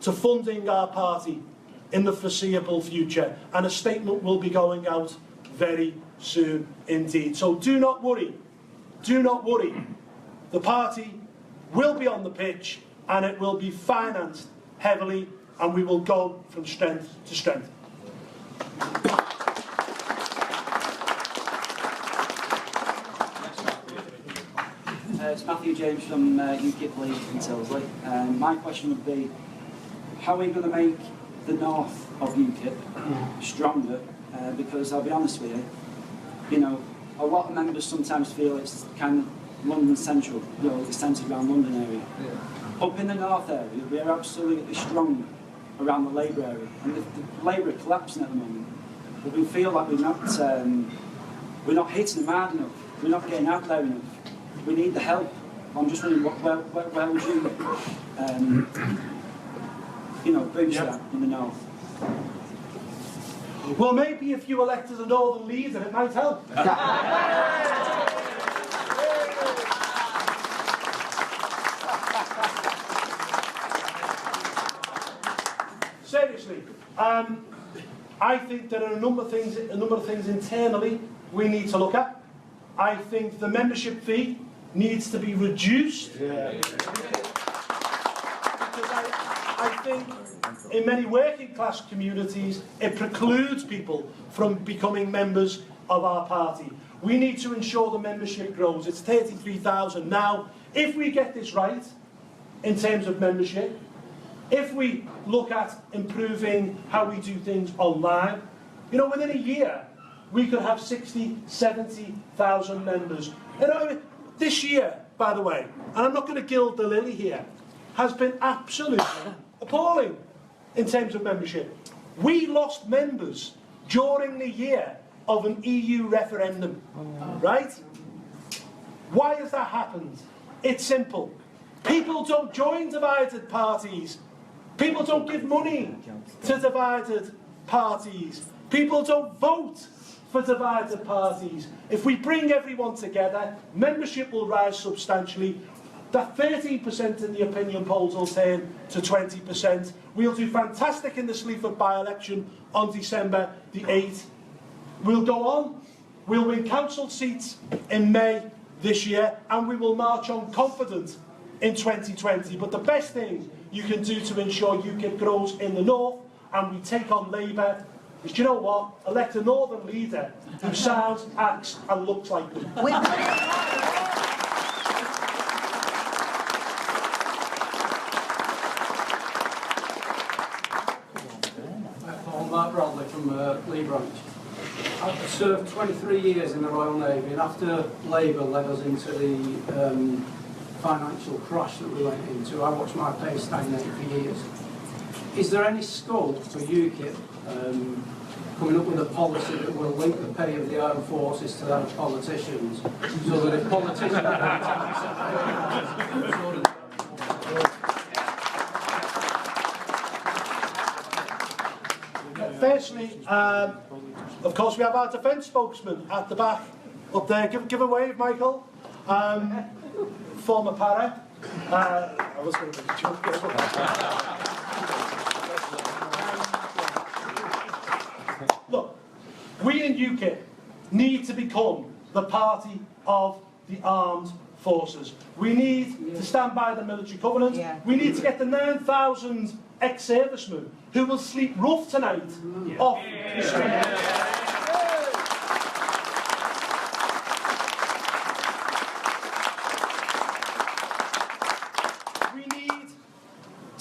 to funding our party in the foreseeable future, and a statement will be going out very soon indeed. So do not worry, do not worry. The party will be on the pitch, and it will be financed heavily, and we will go from strength to strength. It's Matthew James from UKIP Hustings. My question would be, how are we going to make the north of UKIP stronger? Because I'll be honest with you know, a lot of members sometimes feel it's kind of London central, you know, it's centred around London area. Yeah. Up in the north area, we are absolutely strong around the Labour area, and the Labour are collapsing at the moment. But we feel like we're not hitting them hard enough. We're not getting out there enough. We need the help. I'm just wondering, where would you know, boost that in the north? Well, maybe if you elected a northern leader, it might help. Seriously, I think there are a number of things internally we need to look at. I think the membership fee needs to be reduced. Yeah. Because I think in many working class communities it precludes people from becoming members of our party. We need to ensure the membership grows. It's 33,000 now. If we get this right in terms of membership, if we look at improving how we do things online, you know, within a year we could have 60, 70,000 members. You know, this year, by the way, and I'm not going to gild the lily here, has been absolutely appalling in terms of membership. We lost members during the year of an EU referendum, right? Why has that happened? It's simple. People don't join divided parties. People don't give money to divided parties. People don't vote for divided parties. If we bring everyone together, membership will rise substantially. That 13% in the opinion polls will turn to 20%. We'll do fantastic in the Sleaford by-election on December the 8th. We'll go on. We'll win council seats in May this year, and we will march on confident in 2020. But the best thing you can do to ensure UKIP grows in the north and we take on Labour is, do you know what? Elect a northern leader who sounds, acts and looks like them. Mark Bradley from Lee Branch. I've served 23 years in the Royal Navy, and after Labour led us into the financial crash that we went into, I watched my pay stagnate for years. Is there any scope for UKIP coming up with a policy that will link the pay of the armed forces to that of politicians, so that if politicians Firstly, of course, we have our defence spokesman at the back, up there. Give a wave, Michael. Former para. I was going to make a joke. Look, we in UKIP need to become the party of the armed forces. We need to stand by the military covenant. Yeah. We need to get the 9,000 ex-servicemen who will sleep rough tonight off the street.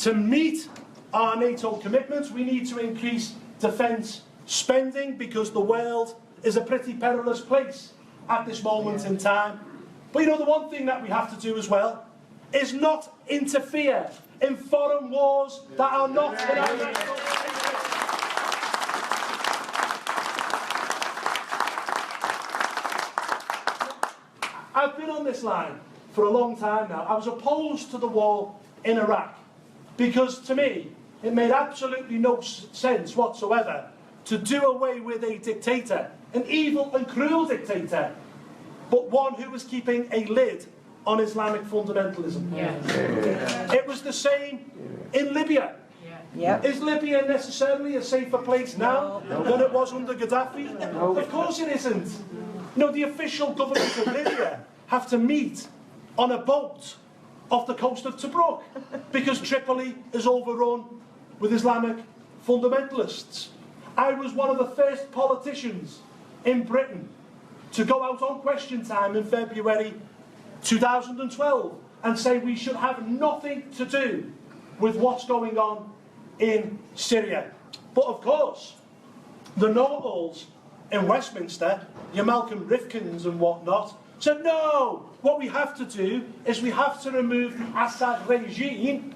To meet our NATO commitments, we need to increase defence spending because the world is a pretty perilous place at this moment in time. But you know, the one thing that we have to do as well is not interfere in foreign wars that are not in our national interest. I've been on this line for a long time now. I was opposed to the war in Iraq because, to me, it made absolutely no sense whatsoever to do away with a dictator, an evil and cruel dictator, but one who was keeping a lid on Islamic fundamentalism. It was the same in Libya. Is Libya necessarily a safer place now than it was under Gaddafi? Of course it isn't. No, the official government of Libya have to meet on a boat off the coast of Tobruk because Tripoli is overrun with Islamic fundamentalists. I was one of the first politicians in Britain to go out on Question Time in February 2012 and say we should have nothing to do with what's going on in Syria. But of course, the know-it-alls in Westminster, your Malcolm Rifkins and whatnot, said no, what we have to do is we have to remove the Assad regime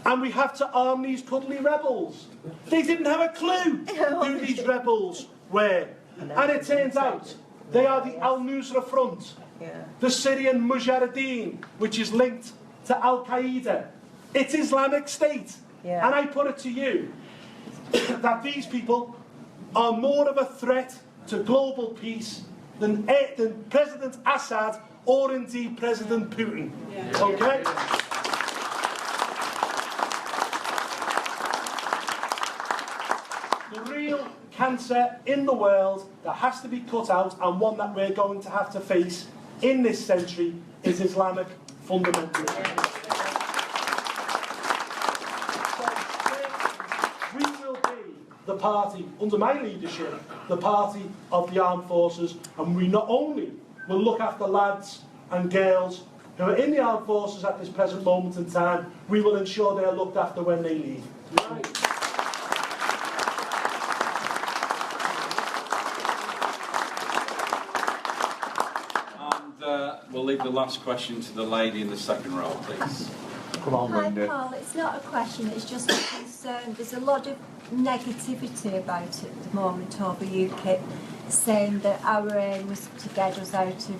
and we have to arm these cuddly rebels. They didn't have a clue who these rebels were. And it turns out they are the Al-Nusra Front, the Syrian Mujahideen, which is linked to Al-Qaeda. It's Islamic State. And I put it to you that these people are more of a threat to global peace than President Assad or indeed President Putin. Okay? The real cancer in the world that has to be cut out, and one that we're going to have to face in this century, is Islamic fundamentalism. We will be the party, under my leadership, the party of the armed forces, and we not only will look after lads and girls who are in the armed forces at this present moment in time, we will ensure they are looked after when they leave. We'll leave the last question to the lady in the second row, please. Come on, Linda. Hi, Paul. It's not a question, it's just a concern. There's a lot of negativity about it at the moment over UKIP, saying that our aim was to get us out of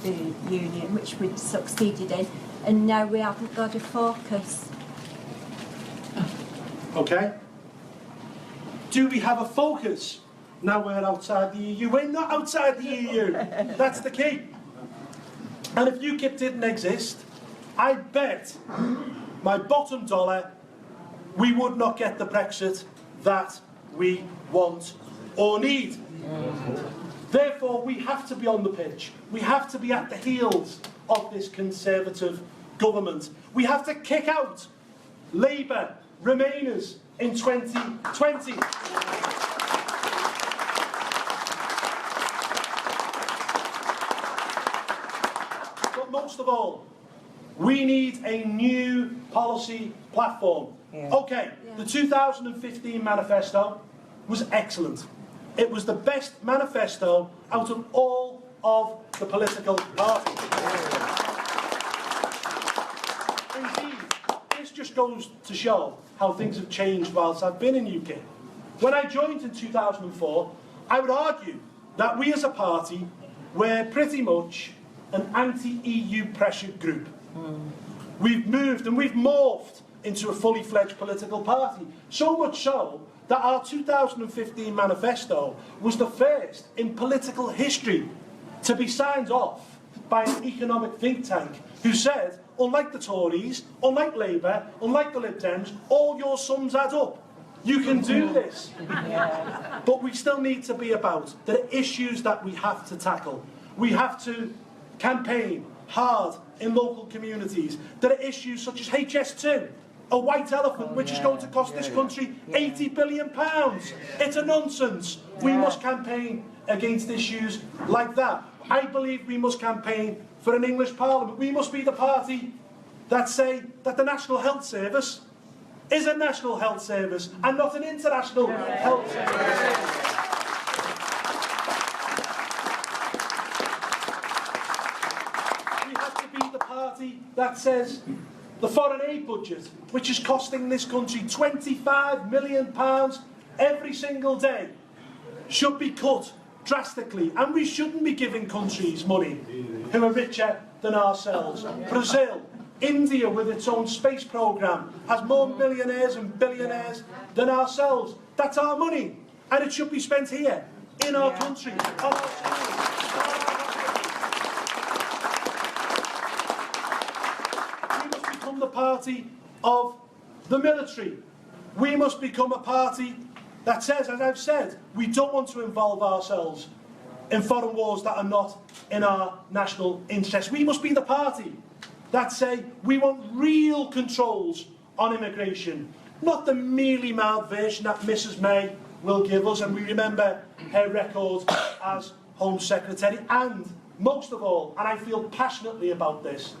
the union, which we'd succeeded in, and now we haven't got a focus. Okay. Do we have a focus? Now we're outside the EU. We're not outside the EU. That's the key. And if UKIP didn't exist, I bet my bottom dollar we would not get the Brexit that we want or need. Therefore, we have to be on the pitch. We have to be at the heels of this Conservative government. We have to kick out Labour Remainers in 2020. Most of all, we need a new policy platform. Okay, the 2015 manifesto was excellent. It was the best manifesto out of all of the political parties. Indeed, this just goes to show how things have changed whilst I've been in UKIP. When I joined in 2004, I would argue that we as a party were pretty much an anti-EU pressure group. We've moved and we've morphed into a fully fledged political party. So much so that our 2015 manifesto was the first in political history to be signed off by an economic think tank who said, unlike the Tories, unlike Labour, unlike the Lib Dems, all your sums add up. You can do this. But we still need to be about the issues that we have to tackle. We have to campaign hard in local communities. There are issues such as HS2, a white elephant which is going to cost this country £80 billion. It's a nonsense. We must campaign against issues like that. I believe we must campaign for an English Parliament. We must be the party that say that the National Health Service is a national health service and not an international health service. We have to be the party that says the foreign aid budget, which is costing this country £25 million every single day, should be cut drastically, and we shouldn't be giving countries money who are richer than ourselves. Brazil, India with its own space programme has more millionaires and billionaires than ourselves. That's our money, and it should be spent here, in our country, on our schools. We must become the party of the military. We must become a party that says, as I've said, we don't want to involve ourselves in foreign wars that are not in our national interest. We must be the party that say we want real controls on immigration, not the mealy-mouthed version that Mrs May will give us, and we remember her record as Home Secretary. And most of all, and I feel passionately about this,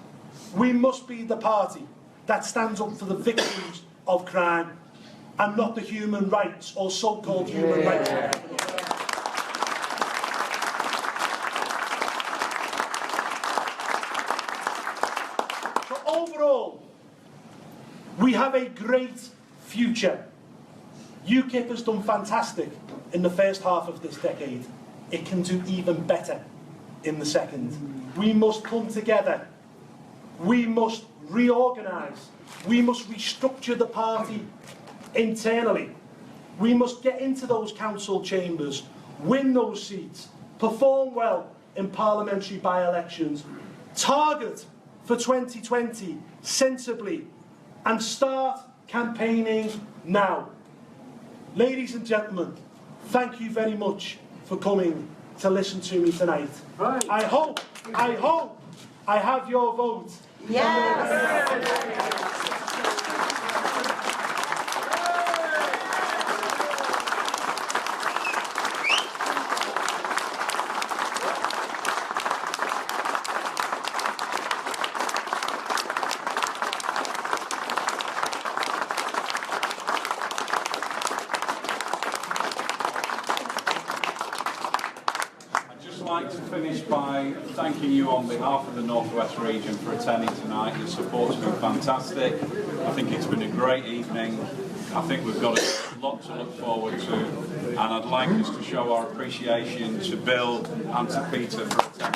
we must be the party that stands up for the victims of crime and not the human rights or so-called human rights. So overall, we have a great future. UKIP has done fantastic in the first half of this decade. It can do even better in the second. We must come together. We must reorganise. We must restructure the party internally. We must get into those council chambers, win those seats, perform well in parliamentary by-elections, target for 2020 sensibly, and start campaigning now. Ladies and gentlemen, thank you very much for coming to listen to me tonight. Right. I hope I have your vote. Yes. I'd like to finish by thanking you on behalf of the North West region for attending tonight. Your support's been fantastic. I think it's been a great evening. I think we've got a lot to look forward to, and I'd like us to show our appreciation to Bill and to Peter for attending.